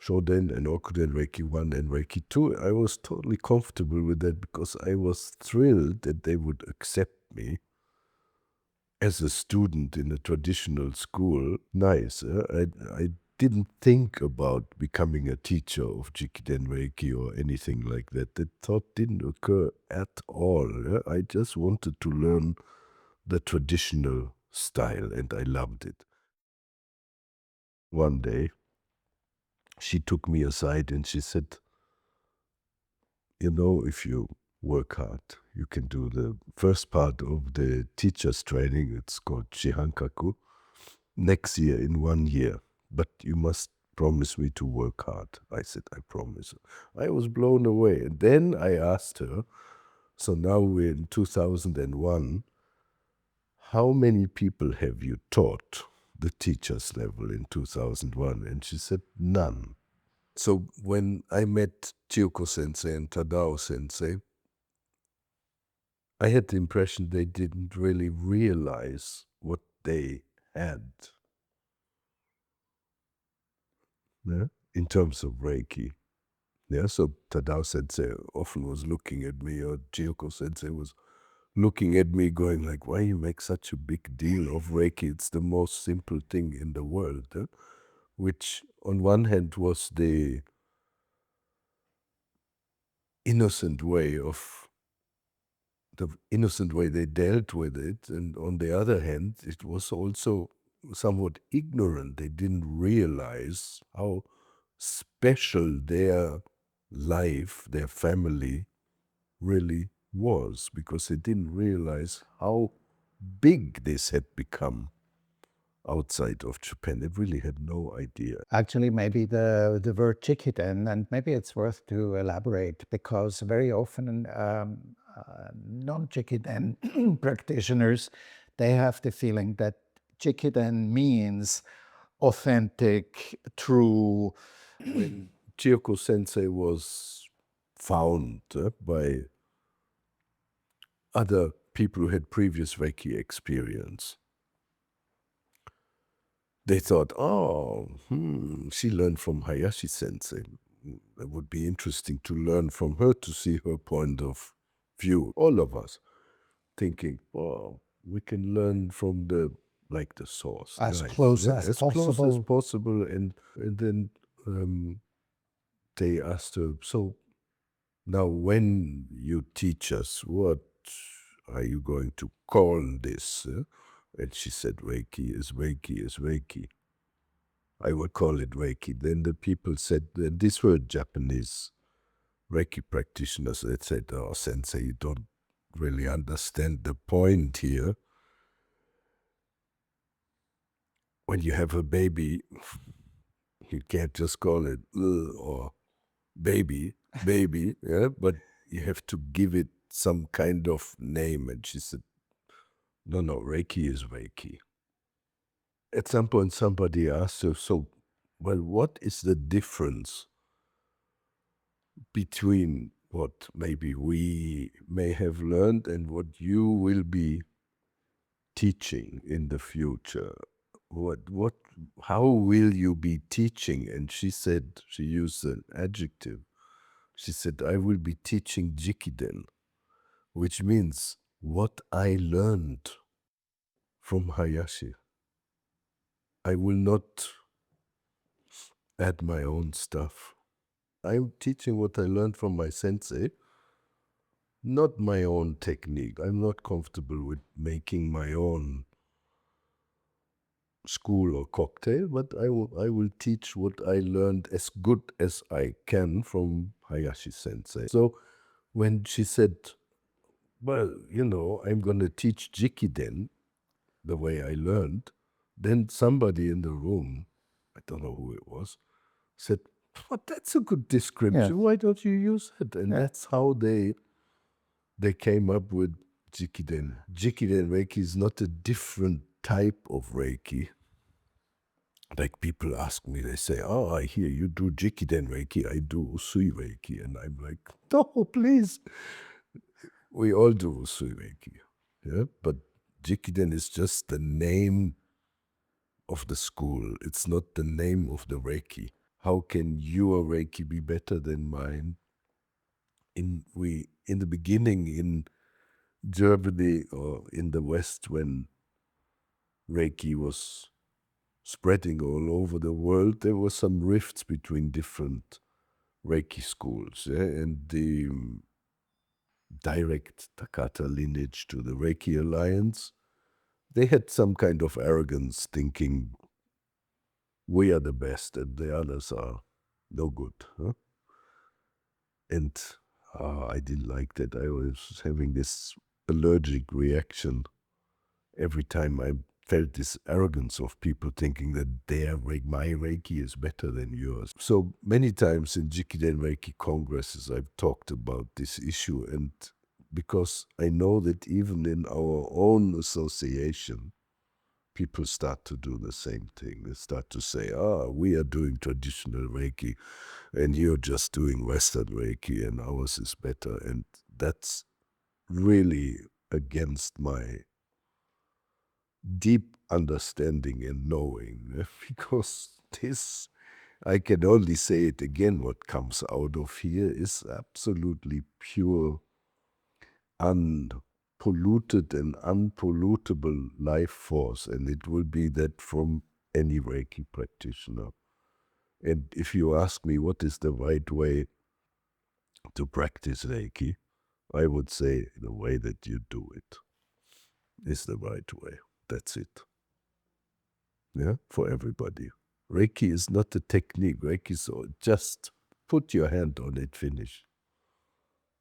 Shoden and Okuden Reiki 1 and Reiki 2, I was totally comfortable with that because I was thrilled that they would accept me as a student in a traditional school. Nice. I didn't think about becoming a teacher of Jikiden Reiki or anything like that. That thought didn't occur at all. I just wanted to learn the traditional style and I loved it. One day, she took me aside and she said, you know, if you work hard, you can do the first part of the teacher's training. It's called Shihankaku. Next year, in 1 year. But you must promise me to work hard. I said, I promise. I was blown away. And then I asked her, so now we're in 2001, how many people have you taught the teacher's level in 2001? And she said, none. So when I met Chioko sensei and Tadao sensei, I had the impression they didn't really realize what they had, yeah, in terms of Reiki. Yeah, so Tadao sensei often was looking at me, or Chioko sensei was looking at me going like, why you make such a big deal of Reiki? It's the most simple thing in the world. Which on one hand was the innocent way they dealt with it, and on the other hand, it was also somewhat ignorant. They didn't realize how special their life, their family really was, because they didn't realize how big this had become outside of Japan. They really had no idea. Actually, maybe the word Jikiden, and maybe it's worth to elaborate, because very often non-Jikiden practitioners, they have the feeling that Jikiden means authentic, true. When Chioko sensei was found by other people who had previous Reiki experience, they thought, she learned from Hayashi sensei. It would be interesting to learn from her, to see her point of view. All of us thinking, we can learn from the source. As Nice. close Yeah, as as close as possible. possible. And then they asked her, so now when you teach us, what are you going to call this? And she said, Reiki is Reiki is Reiki. I would call it Reiki. Then the people said, these were Japanese Reiki practitioners that said, oh, sensei, you don't really understand the point here. When you have a baby, you can't just call it or baby, yeah, but you have to give it some kind of name. And she said, no, Reiki is Reiki. At some point, somebody asked her, so, well, what is the difference between what maybe we may have learned and what you will be teaching in the future? How will you be teaching? And she said, she used an adjective. She said, I will be teaching Jikiden, which means what I learned from Hayashi. I will not add my own stuff. I'm teaching what I learned from my sensei, not my own technique. I'm not comfortable with making my own school or cocktail, but I will teach what I learned as good as I can from Hayashi sensei. So when she said, well, I'm going to teach Jikiden the way I learned, then somebody in the room, I don't know who it was, said, but that's a good description. Yeah. Why don't you use it? And Yeah. that's how they came up with Jikiden. Jikiden Reiki is not a different type of Reiki. Like people ask me, they say, I hear you do Jikiden Reiki, I do Usui Reiki. And I'm like, no, please. We all do Usui Reiki. Yeah? But Jikiden is just the name of the school. It's not the name of the Reiki. how can your Reiki be better than mine? In the beginning in Germany or in the West, when Reiki was spreading all over the world, there were some rifts between different Reiki schools, yeah? And the direct Takata lineage to the Reiki Alliance, they had some kind of arrogance, thinking we are the best and the others are no good. Huh? And I didn't like that. I was having this allergic reaction every time I felt this arrogance of people thinking that my Reiki is better than yours. So many times in Jikiden Reiki congresses I've talked about this issue, and because I know that even in our own association, people start to do the same thing. They start to say, we are doing traditional Reiki and you're just doing Western Reiki and ours is better. And that's really against my deep understanding and knowing, because this, I can only say it again, what comes out of here is absolutely pure, unpolluted and unpollutable life force, and it will be that from any Reiki practitioner. And if you ask me what is the right way to practice Reiki, I would say the way that you do it is the right way. That's it. Yeah, for everybody. Reiki is not a technique. Reiki is just put your hand on it, finish.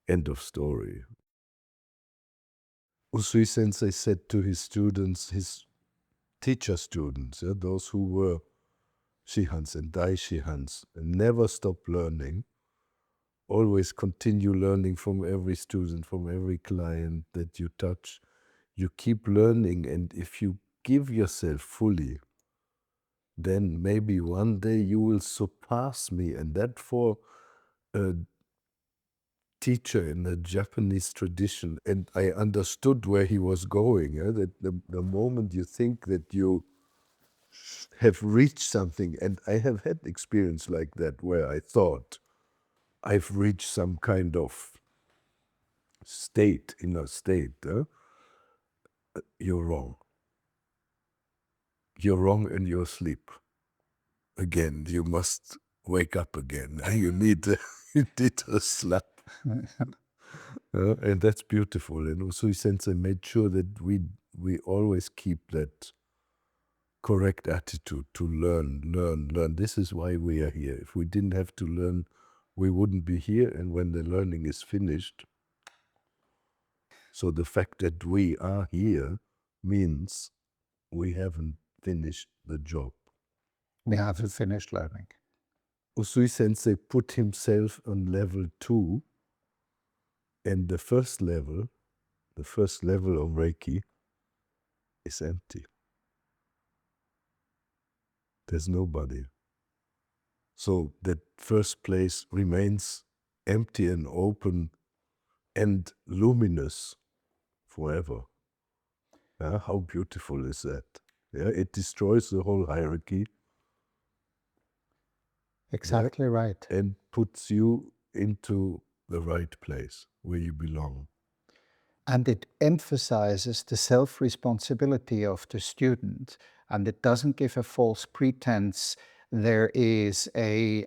End of story. Usui Sensei said to his students, his teacher students, those who were Shihans and Dai Shihans, never stop learning. Always continue learning from every student, from every client that you touch. You keep learning, and if you give yourself fully, then maybe one day you will surpass me. And that for a teacher in the Japanese tradition, and I understood where he was going, that the moment you think that you have reached something, and I have had experience like that where I thought I've reached some kind of state, inner state, you're wrong. You're wrong in your sleep. Again, you must wake up again. You need a slap. And that's beautiful. And Usui Sensei made sure that we always keep that correct attitude to learn. This is why we are here. If we didn't have to learn, we wouldn't be here. And when the learning is finished, so the fact that we are here means we haven't finished the job. We haven't finished learning. Usui Sensei put himself on level 2, and the first level of Reiki is empty. There's nobody. So that first place remains empty and open and luminous forever. How beautiful is that? Yeah, it destroys the whole hierarchy. Exactly right. And puts you into the right place where you belong. And it emphasizes the self-responsibility of the student, and it doesn't give a false pretense there is a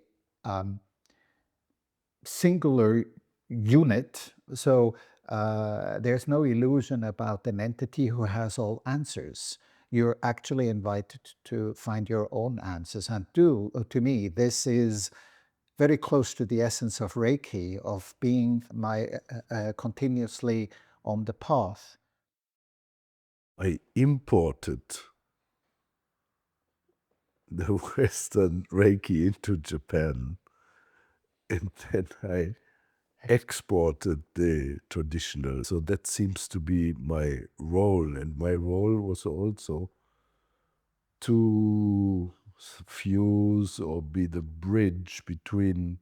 singular unit. So there's no illusion about an entity who has all answers. You're actually invited to find your own answers. And to me, this is very close to the essence of Reiki, of being continuously on the path. I imported the Western Reiki into Japan, and then I exported the traditional. So that seems to be my role, and my role was also to fuse or be the bridge between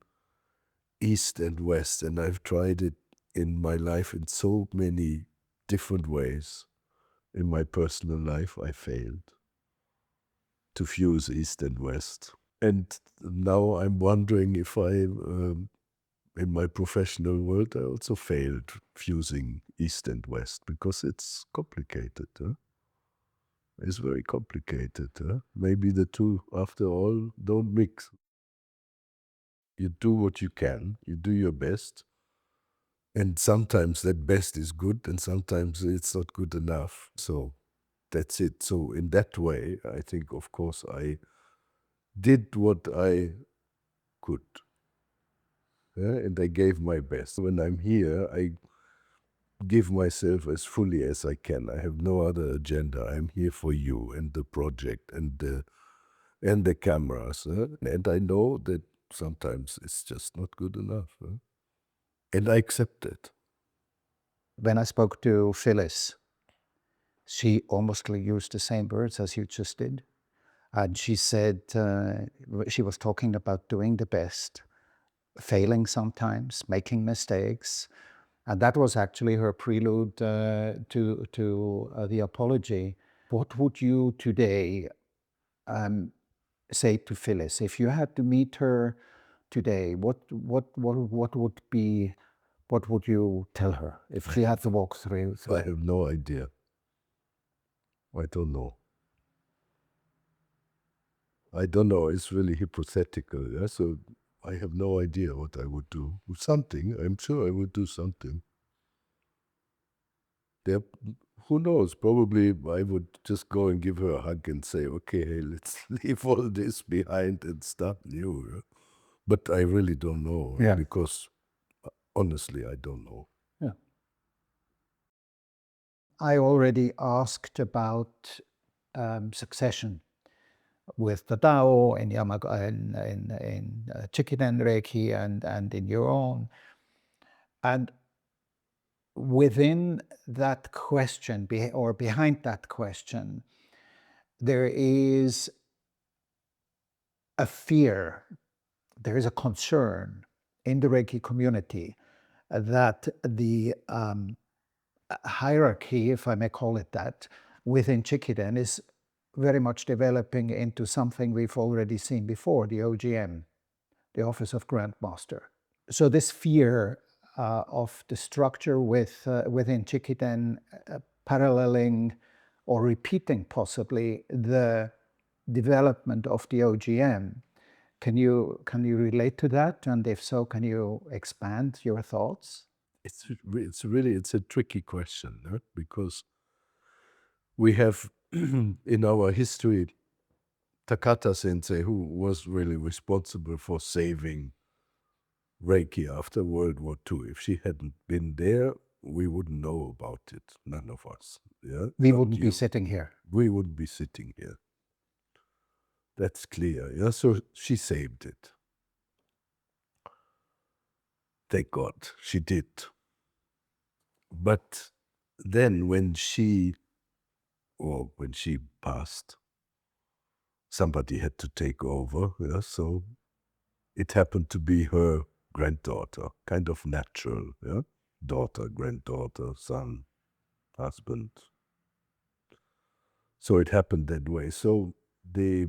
East and West, and I've tried it in my life in so many different ways. In my personal life, I failed to fuse East and West. And now I'm wondering if in my professional world, I also failed fusing East and West because it's complicated. Huh? It's very complicated. Huh? Maybe the two, after all, don't mix. You do what you can, you do your best, and sometimes that best is good, and sometimes it's not good enough. So that's it. So in that way, I think, of course, I did what I could. Yeah? And I gave my best. When I'm here, I give myself as fully as I can. I have no other agenda. I'm here for you and the project and the cameras. And I know that sometimes it's just not good enough. And I accept it. When I spoke to Phyllis, she almost used the same words as you just did. And she said she was talking about doing the best, failing sometimes, making mistakes. And that was actually her prelude to the apology. What would you today say to Phyllis? If you had to meet her today, what would you tell her if she had to walk through? I have no idea. I don't know. I don't know. It's really hypothetical. Yeah? So I have no idea what I would do. Something. I'm sure I would do something. There, who knows? Probably I would just go and give her a hug and say, okay, hey, let's leave all this behind and start new. Yeah? But I really don't know. Yeah. Because honestly, I don't know. Yeah. I already asked about succession with the Tao in Jikiden Reiki and in your own. And within that question, or behind that question, there is a fear, there is a concern in the Reiki community that the hierarchy, if I may call it that, within Jikiden is very much developing into something we've already seen before, the OGM, the Office of Grand Master. So this fear of the structure within Jikiden paralleling or repeating possibly the development of the OGM. Can you relate to that? And if so, can you expand your thoughts? It's a tricky question, right? Because we have in our history Takata sensei, who was really responsible for saving Reiki after World War II. If she hadn't been there, we wouldn't know about it. None of us. Yeah, We not wouldn't be you. sitting here. We wouldn't be sitting here. That's clear. Yeah, so she saved it. Thank God she did. But then when she passed, somebody had to take over. Yeah, so it happened to be her granddaughter, kind of natural. Yeah, daughter, granddaughter, son, husband. So it happened that way. So the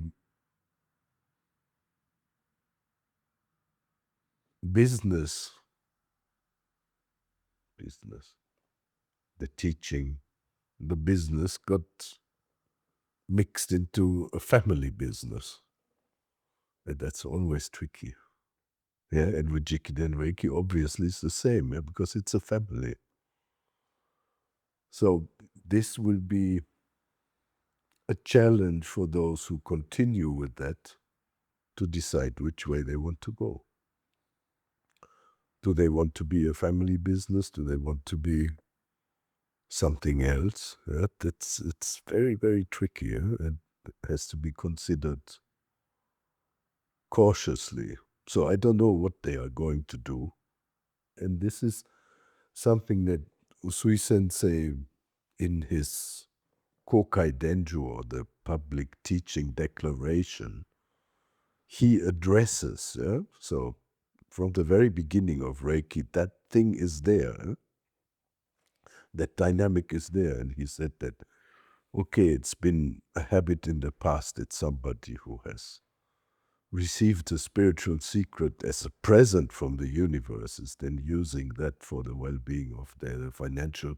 business, the teaching, the business got mixed into a family business. And that's always tricky. Yeah, and with Jikiden Reiki, obviously it's the same, yeah, because it's a family. So this will be a challenge for those who continue with that to decide which way they want to go. Do they want to be a family business? Do they want to be something else? Yeah, it's very, very tricky, yeah? And it has to be considered cautiously. So I don't know what they are going to do. And this is something that Usui Sensei, in his Kokai Denju, or the public teaching declaration, he addresses. Yeah? So from the very beginning of Reiki, that thing is there. Yeah? That dynamic is there. And he said that, okay, it's been a habit in the past. It's somebody who has receive the spiritual secret as a present from the universe is then using that for the well-being of their financial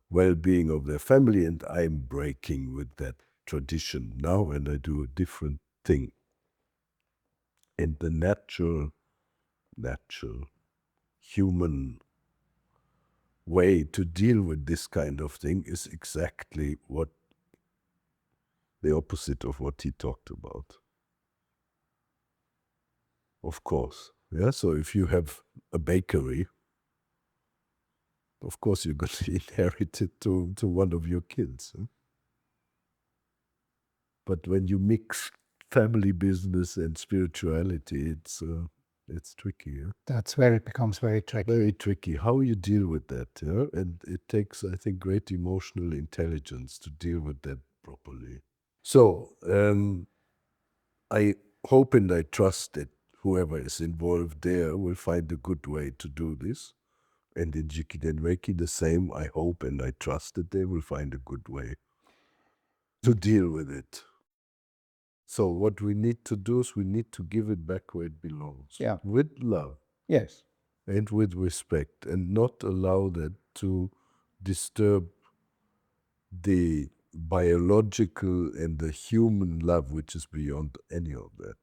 well-being of their family, and I'm breaking with that tradition now, and I do a different thing. And the natural human way to deal with this kind of thing is exactly what the opposite of what he talked about. Of course. Yeah, so if you have a bakery, of course you're going to inherit it to one of your kids. Huh? But when you mix family business and spirituality, it's tricky. Huh? That's where it becomes very tricky. Very tricky. How you deal with that, yeah? And it takes, I think, great emotional intelligence to deal with that properly. So, I hope and I trust that whoever is involved there will find a good way to do this. And in Jikiden Reiki, the same. I hope and I trust that they will find a good way to deal with it. So what we need to do is we need to give it back where it belongs. Yeah. With love. Yes. And with respect, and not allow that to disturb the biological and the human love which is beyond any of that.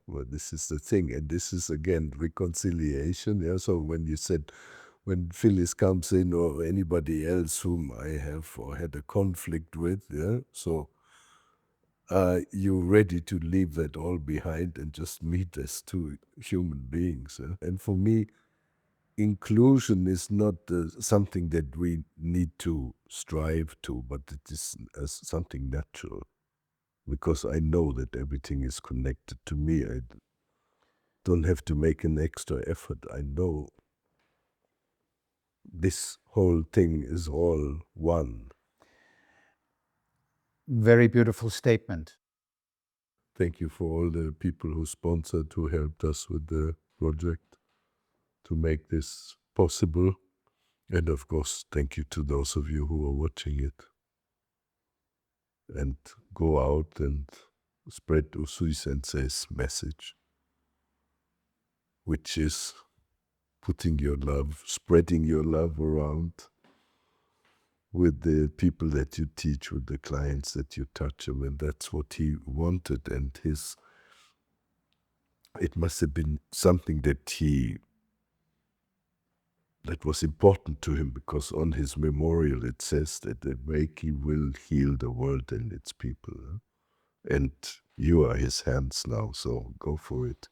Well, this is the thing, and this is again reconciliation. Yeah. So when you said, when Phyllis comes in or anybody else whom I have or had a conflict with, yeah, so you're ready to leave that all behind and just meet as two human beings. Yeah? And for me, inclusion is not something that we need to strive to, but it is something natural. Because I know that everything is connected to me. I don't have to make an extra effort. I know this whole thing is all one. Very beautiful statement. Thank you for all the people who sponsored, who helped us with the project to make this possible. And of course, thank you to those of you who are watching it. And go out and spread Usui Sensei's message, which is putting your love, spreading your love around with the people that you teach, with the clients that you touch. I mean, that's what he wanted, and it must have been something that was important to him, because on his memorial it says that the Reiki will heal the world and its people. And you are his hands now, so go for it.